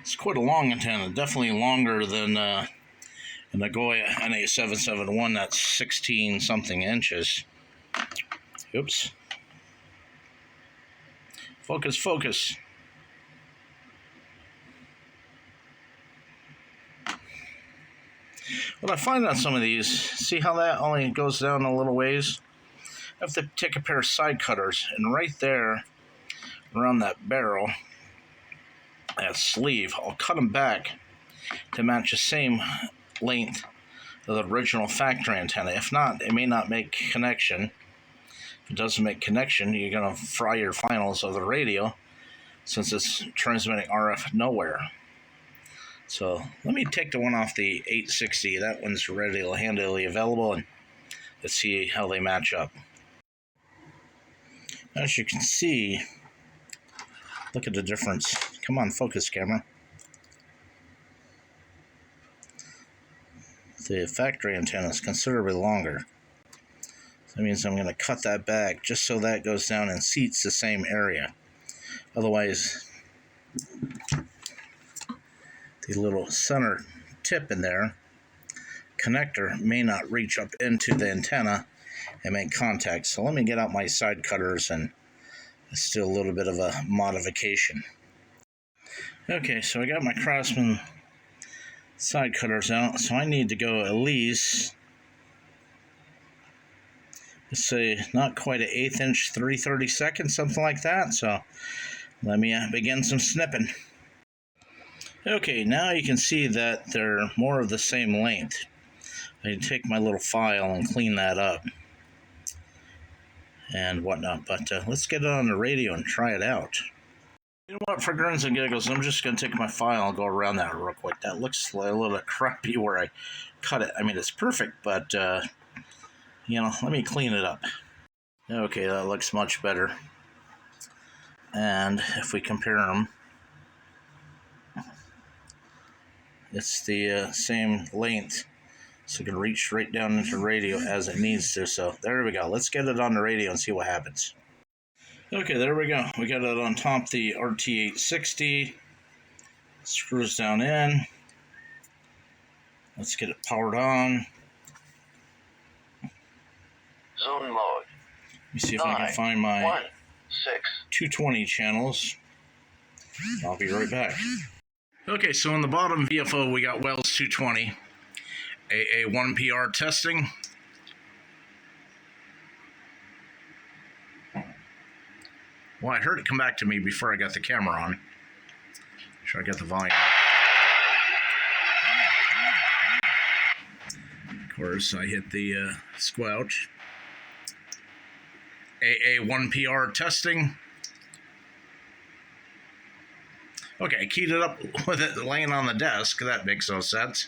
It's quite a long antenna, definitely longer than an Nagoya NA771. That's 16 something inches. Oops. Focus, focus. What I find on some of these, see how that only goes down a little ways? I have to take a pair of side cutters, and right there, around that barrel, that sleeve, I'll cut them back to match the same length of the original factory antenna. If not, it may not make connection. If it doesn't make connection, you're going to fry your finals of the radio since it's transmitting RF nowhere. So let me take the one off the 860. That one's readily, handily available, and let's see how they match up. As you can see, look at the difference. Come on, focus, camera. The factory antenna is considerably longer. So that means I'm going to cut that back just so that goes down and seats the same area. Otherwise, the little center tip in there, connector, may not reach up into the antenna and make contact. So let me get out my side cutters, and it's still a little bit of a modification. Okay, so I got my Craftsman side cutters out, so I need to go at least, let's say, not quite an 1/8 inch, 3/32, something like that. So let me begin some snipping. Okay, now you can see that they're more of the same length. I can take my little file and clean that up and whatnot, but let's get it on the radio and try it out. You know what, for grins and giggles, I'm just going to take my file and go around that real quick. That looks a little bit crappy where I cut it. I mean, it's perfect, but, you know, let me clean it up. Okay, that looks much better. And if we compare them, it's the same length, so it can reach right down into the radio as it needs to. So there we go. Let's get it on the radio and see what happens. Okay, there we go. We got it on top the RT860. Screws down in. Let's get it powered on. Zone mode. Let me see if I can find my 220 channels. I'll be right back. Okay, so on the bottom VFO, we got Wells 220, AA1PR testing. Well, I heard it come back to me before I got the camera on. Make sure I get the volume up. Of course, I hit the squelch. AA1PR testing. Okay, I keyed it up with it laying on the desk. That makes no sense.